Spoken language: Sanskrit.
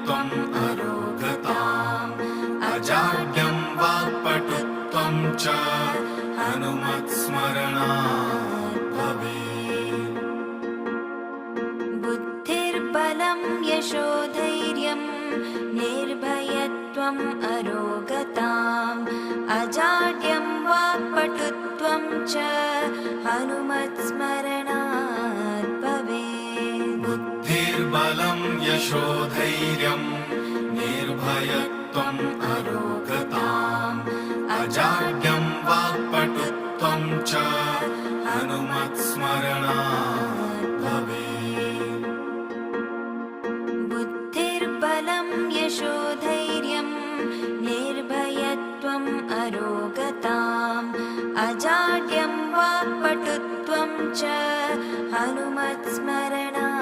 निर्भयत्वम् अरोगताम् अजाड्यं वाक्पटुत्वं च हनुमत्स्मरणात् भवेत्। बुद्धिर्बलं यशोधैर्यं निर्भयत्वम् अरोगताम् अजाड्यं वाक्पटुत्वं च हनुमत्स्मरणात् भवेत्। बुद्धिर्बलं यशोधैर्यं निर्भयत्वम् अरोगताम् अजाड्यं वाक्पटुत्वं च हनुमत्स्मरणात् भवेत्। बुद्धिर्बलं यशोधैर्यं निर्भयत्वम् अरोगताम् अजाड्यं वाक्पटुत्वं च हनुमत्स्मरणात्